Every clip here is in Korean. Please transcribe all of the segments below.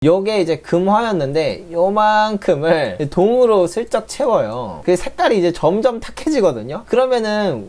요게 이제 금화였는데 요만큼을 동으로 슬쩍 채워요. 그 색깔이 이제 점점 탁해지거든요. 그러면은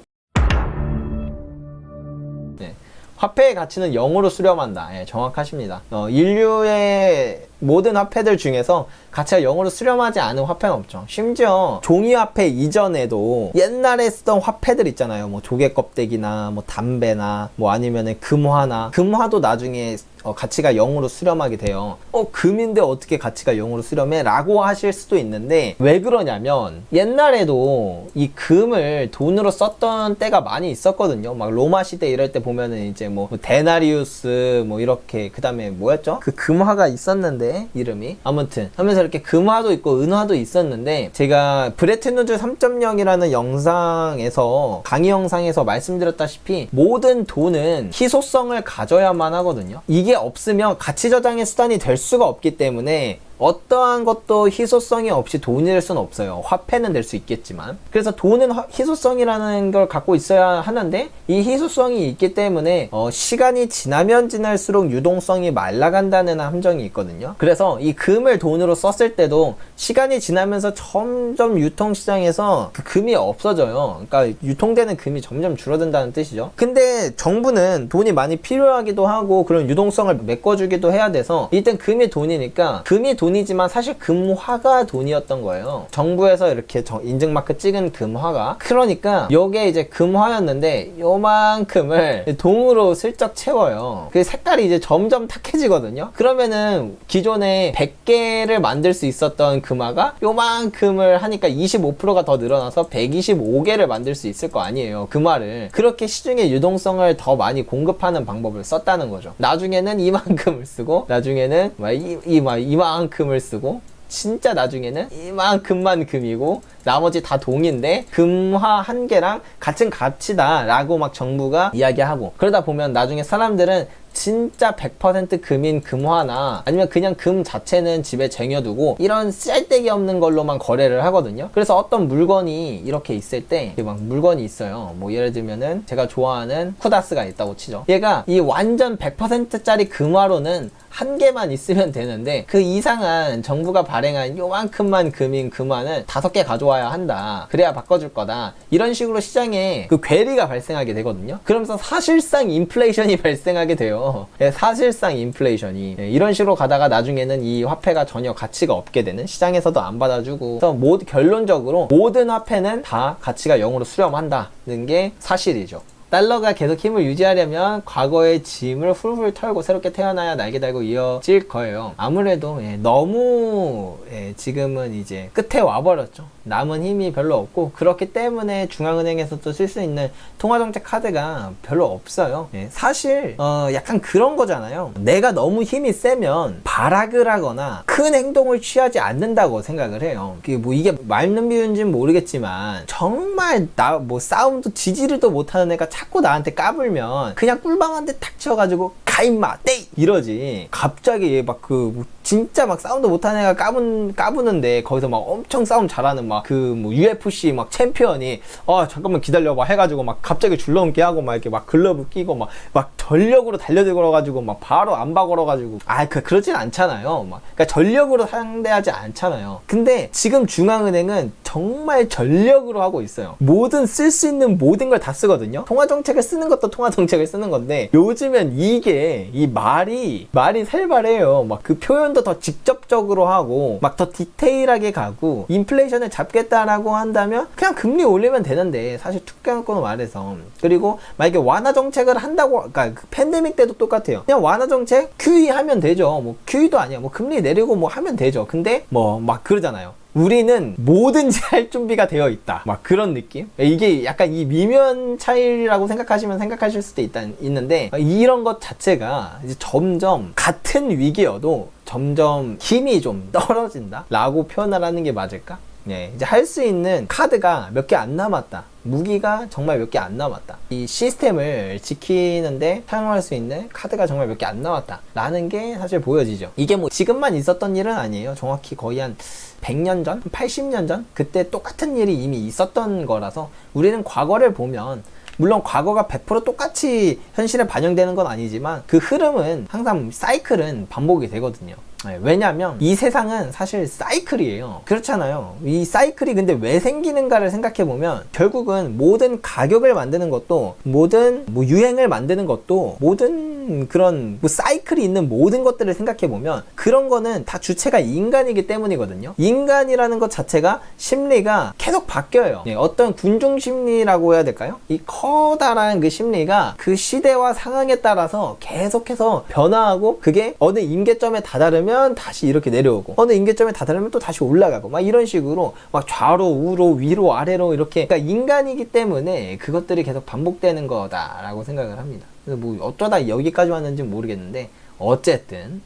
화폐의 가치는 0으로 수렴한다. 예, 정확하십니다. 인류의 모든 화폐들 중에서 가치가 0으로 수렴하지 않은 화폐는 없죠. 심지어 종이화폐 이전에도 옛날에 쓰던 화폐들 있잖아요. 뭐 조개 껍데기나 뭐 담배나 뭐 아니면은 금화도 나중에 가치가 0으로 수렴하게 돼요. 금인데 어떻게 가치가 0으로 수렴해? 라고 하실 수도 있는데, 왜 그러냐면 옛날에도 이 금을 돈으로 썼던 때가 많이 있었거든요. 막 로마 시대 이럴 때 보면은 이제 뭐 데나리우스 뭐 이렇게, 그 다음에 뭐였죠? 그 금화가 있었는데 이름이 아무튼 하면서 이렇게 금화도 있고 은화도 있었는데, 제가 브레튼 우즈 3.0이라는 영상에서 강의 영상에서 말씀드렸다시피 모든 돈은 희소성을 가져야만 하거든요. 이게 없으면 가치 저장의 수단이 될 수가 없기 때문에 어떠한 것도 희소성이 없이 돈이 될 수는 없어요. 화폐는 될 수 있겠지만. 그래서 돈은 희소성이라는 걸 갖고 있어야 하는데, 이 희소성이 있기 때문에 시간이 지나면 지날수록 유동성이 말라간다는 함정이 있거든요. 그래서 이 금을 돈으로 썼을 때도 시간이 지나면서 점점 유통시장에서 그 금이 없어져요. 그러니까 유통되는 금이 점점 줄어든다는 뜻이죠. 근데 정부는 돈이 많이 필요하기도 하고 그런 유동성을 메꿔주기도 해야 돼서, 일단 금이 돈이니까, 금이 돈이지만 사실 금화가 돈이었던 거예요. 정부에서 이렇게 인증마크 찍은 금화가. 그러니까 요게 이제 금화였는데 요만큼을 동으로 슬쩍 채워요. 그 색깔이 이제 점점 탁해지거든요. 그러면은 기존에 100개를 만들 수 있었던 금화가 요만큼을 하니까 25%가 더 늘어나서 125개를 만들 수 있을 거 아니에요, 금화를. 그렇게 시중에 유동성을 더 많이 공급하는 방법을 썼다는 거죠. 나중에는 이만큼을 쓰고, 나중에는 이만큼을 쓰고, 진짜 나중에는 이만큼만 금이고 나머지 다 동인데 금화 한 개랑 같은 가치다 라고 막 정부가 이야기하고, 그러다 보면 나중에 사람들은 진짜 100% 금인 금화나 아니면 그냥 금 자체는 집에 쟁여두고 이런 쓸데기 없는 걸로만 거래를 하거든요. 그래서 어떤 물건이 이렇게 있을 때, 막 물건이 있어요. 뭐 예를 들면은 제가 좋아하는 쿠다스가 있다고 치죠. 얘가 이 완전 100%짜리 금화로는 한 개만 있으면 되는데, 그 이상한 정부가 발행한 요만큼만 금인 금화는 5개 가져와야 한다. 그래야 바꿔줄 거다. 이런 식으로 시장에 그 괴리가 발생하게 되거든요. 그러면서 사실상 인플레이션이 발생하게 돼요. 사실상 인플레이션이. 이런 식으로 가다가 나중에는 이 화폐가 전혀 가치가 없게 되는, 시장에서도 안 받아주고. 그래서 결론적으로 모든 화폐는 다 가치가 0으로 수렴한다는 게 사실이죠. 달러가 계속 힘을 유지하려면 과거의 짐을 훌훌 털고 새롭게 태어나야 날개 달고 이어질 거예요. 아무래도 너무 지금은 이제 끝에 와버렸죠. 남은 힘이 별로 없고, 그렇기 때문에 중앙은행에서도 쓸 수 있는 통화정책 카드가 별로 없어요. 사실 약간 그런 거잖아요. 내가 너무 힘이 세면 발악을 하거나 큰 행동을 취하지 않는다고 생각을 해요. 이게 맞는 비유인지는 모르겠지만, 정말 싸움도 지지를도 못하는 애가 자꾸 나한테 까불면 그냥 꿀방한테 탁 쳐가지고 가 임마 떼이 이러지. 갑자기 진짜 싸움도 못하는 애가 까부는데 거기서 엄청 싸움 잘하는 UFC 챔피언이 잠깐만 기다려봐 해가지고 갑자기 줄넘기 하고 이렇게 글러브 끼고 전력으로 달려들어가지고 바로 안바 걸어가지고 그러진 않잖아요. 그러니까 전력으로 상대하지 않잖아요. 근데 지금 중앙은행은 정말 전력으로 하고 있어요. 쓸 수 있는 모든 걸 다 쓰거든요. 통화정책을 쓰는 것도 통화정책을 쓰는 건데, 요즘엔 이 말이 살벌해요. 그 표현도 더 직접적으로 하고 더 디테일하게 가고, 인플레이션을 잡겠다라고 한다면 그냥 금리 올리면 되는데, 사실 툭 까놓고 말해서. 그리고 만약에 완화 정책을 한다고, 그 팬데믹 때도 똑같아요. 그냥 완화 정책 QE 하면 되죠. QE도 아니야. 금리 내리고 하면 되죠. 근데 그러잖아요. 우리는 뭐든지 할 준비가 되어 있다. 그런 느낌? 이게 약간 이 미면 차이라고 생각하실 수도 있는데, 이런 것 자체가 이제 점점 같은 위기여도 점점 힘이 좀 떨어진다? 라고 표현을 하는 게 맞을까? 이제 할 수 있는 카드가 몇 개 안 남았다. 무기가 정말 몇 개 안 남았다. 이 시스템을 지키는데 사용할 수 있는 카드가 정말 몇 개 안 남았다. 라는 게 사실 보여지죠. 이게 지금만 있었던 일은 아니에요. 정확히 거의 한 100년 전? 80년 전? 그때 똑같은 일이 이미 있었던 거라서, 우리는 과거를 보면, 물론 과거가 100% 똑같이 현실에 반영되는 건 아니지만 그 흐름은 항상 사이클은 반복이 되거든요. 왜냐면 이 세상은 사실 사이클이에요. 그렇잖아요. 이 사이클이 근데 왜 생기는가를 생각해보면 결국은 모든 가격을 만드는 것도, 모든 뭐 유행을 만드는 것도, 모든 그런 뭐 사이클이 있는 모든 것들을 생각해보면 그런 거는 다 주체가 인간이기 때문이거든요. 인간이라는 것 자체가 심리가 계속 바뀌어요. 어떤 군중 심리라고 해야 될까요? 이 커다란 그 심리가 그 시대와 상황에 따라서 계속해서 변화하고, 그게 어느 임계점에 다다르면 다시 이렇게 내려오고, 어느 임계점에 다다르면 또 다시 올라가고, 막 이런 식으로 막 좌로 우로 위로 아래로 이렇게, 그러니까 인간이기 때문에 그것들이 계속 반복되는 거다라고 생각을 합니다. 그래서 뭐 어쩌다 여기까지 왔는지 모르겠는데, 어쨌든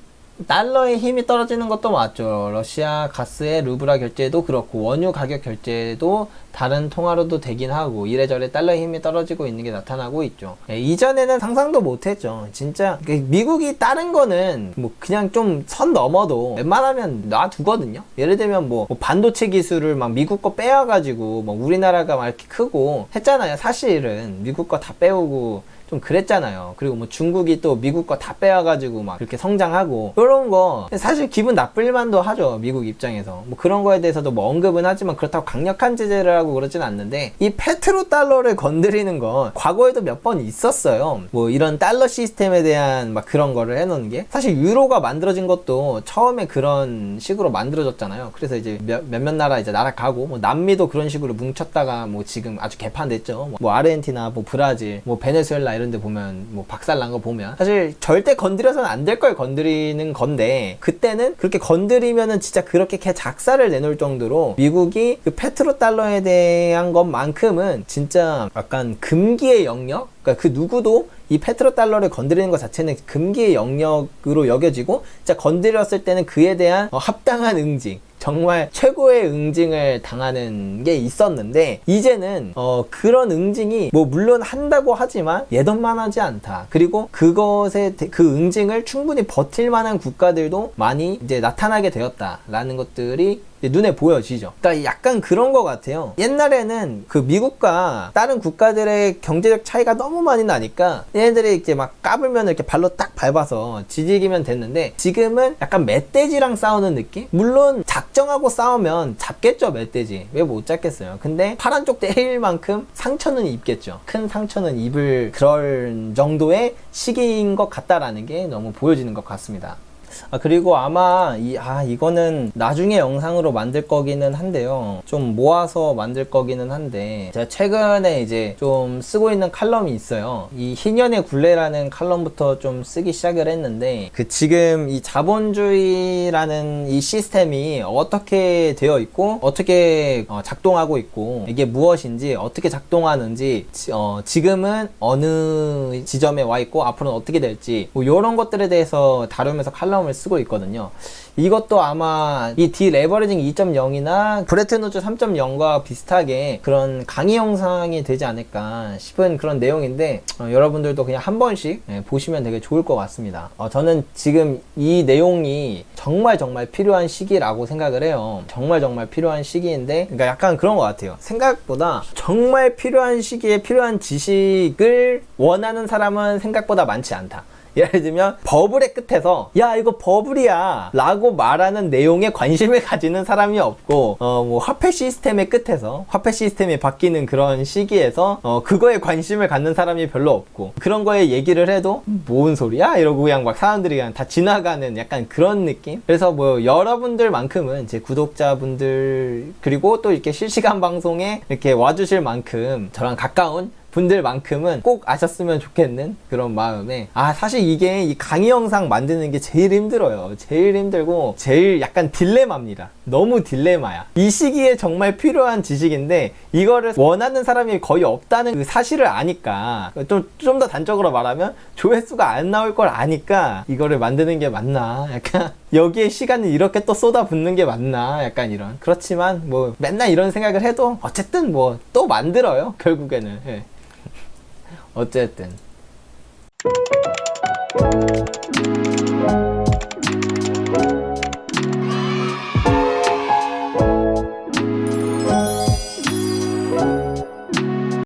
달러의 힘이 떨어지는 것도 맞죠. 러시아 가스의 루브라 결제도 그렇고, 원유 가격 결제도 다른 통화로도 되긴 하고, 이래저래 달러의 힘이 떨어지고 있는 게 나타나고 있죠. 이전에는 상상도 못했죠. 진짜 미국이 다른 거는 뭐 그냥 좀 선 넘어도 웬만하면 놔두거든요. 예를 들면 뭐 반도체 기술을 막 미국 거 빼와가지고 뭐 우리나라가 막 이렇게 크고 했잖아요. 사실은 미국 거 다 빼오고 좀 그랬잖아요. 그리고 뭐 중국이 또 미국 거 다 빼와가지고 막 그렇게 성장하고, 그런 거 사실 기분 나쁠 만도 하죠. 미국 입장에서 뭐 그런 거에 대해서도 뭐 언급은 하지만, 그렇다고 강력한 제재를 하고 그러진 않는데, 이 페트로 달러를 건드리는 건 과거에도 몇 번 있었어요. 뭐 이런 달러 시스템에 대한 막 그런 거를 해놓는 게, 사실 유로가 만들어진 것도 처음에 그런 식으로 만들어졌잖아요. 그래서 이제 몇몇 나라 이제 날아가고, 뭐 남미도 그런 식으로 뭉쳤다가 뭐 지금 아주 개판됐죠. 뭐 아르헨티나, 뭐 브라질, 뭐 베네수엘라 이런 데 보면 뭐 박살난 거 보면 사실 절대 건드려서는 안 될 걸 건드리는 건데, 그때는 그렇게 건드리면은 진짜 그렇게 개 작사를 내놓을 정도로 미국이 그 페트로 달러에 대한 것만큼은 진짜 약간 금기의 영역? 그러니까 그 누구도 이 페트로 달러를 건드리는 것 자체는 금기의 영역으로 여겨지고, 진짜 건드렸을 때는 그에 대한 합당한 응징, 정말 최고의 응징을 당하는 게 있었는데, 이제는 그런 응징이 뭐 물론 한다고 하지만 예전만하지 않다. 그리고 그것에 그 응징을 충분히 버틸 만한 국가들도 많이 이제 나타나게 되었다라는 것들이 눈에 보여지죠. 그러니까 약간 그런 것 같아요. 옛날에는 그 미국과 다른 국가들의 경제적 차이가 너무 많이 나니까 얘네들이 이제 막 까불면 이렇게 발로 딱 밟아서 지지기면 됐는데, 지금은 약간 멧돼지랑 싸우는 느낌? 물론 작정하고 싸우면 잡겠죠, 멧돼지. 왜 못 잡겠어요. 근데 파란 쪽 때릴 만큼 상처는 입겠죠. 큰 상처는 입을 그럴 정도의 시기인 것 같다라는 게 너무 보여지는 것 같습니다. 그리고 아마 이거는 나중에 영상으로 만들 거기는 한데요. 좀 모아서 만들 거기는 한데, 제가 최근에 이제 좀 쓰고 있는 칼럼이 있어요. 이 희년의 굴레라는 칼럼부터 좀 쓰기 시작을 했는데, 지금 이 자본주의라는 이 시스템이 어떻게 되어 있고, 어떻게 작동하고 있고, 이게 무엇인지, 어떻게 작동하는지, 지금은 어느 지점에 와 있고, 앞으로는 어떻게 될지, 뭐 이런 것들에 대해서 다루면서 칼럼을 쓰고 있거든요. 이것도 아마 이 디레버리징 2.0이나 브레튼우즈 3.0과 비슷하게 그런 강의 영상이 되지 않을까 싶은 그런 내용인데, 여러분들도 그냥 한 번씩 보시면 되게 좋을 것 같습니다. 저는 지금 이 내용이 정말 필요한 시기라고 생각을 해요. 정말 필요한 시기인데, 그러니까 약간 그런 것 같아요. 생각보다 정말 필요한 시기에 필요한 지식을 원하는 사람은 생각보다 많지 않다. 예를 들면 버블의 끝에서 야 이거 버블이야 라고 말하는 내용에 관심을 가지는 사람이 없고, 뭐 화폐 시스템의 끝에서 화폐 시스템이 바뀌는 그런 시기에서 그거에 관심을 갖는 사람이 별로 없고, 그런 거에 얘기를 해도 뭔 소리야 이러고 그냥 막 사람들이 그냥 다 지나가는 약간 그런 느낌. 그래서 뭐 여러분들만큼은 제 구독자분들, 그리고 또 이렇게 실시간 방송에 이렇게 와주실 만큼 저랑 가까운 분들만큼은 꼭 아셨으면 좋겠는 그런 마음에, 사실 이게 이 강의 영상 만드는 게 제일 힘들어요. 제일 힘들고 제일 약간 딜레마입니다. 너무 딜레마야. 이 시기에 정말 필요한 지식인데 이거를 원하는 사람이 거의 없다는 그 사실을 아니까, 좀 더 단적으로 말하면 조회수가 안 나올 걸 아니까 이거를 만드는 게 맞나, 약간 여기에 시간을 이렇게 또 쏟아붓는 게 맞나, 약간 이런. 그렇지만 뭐 맨날 이런 생각을 해도 어쨌든 뭐 또 만들어요, 결국에는. 예. 어쨌든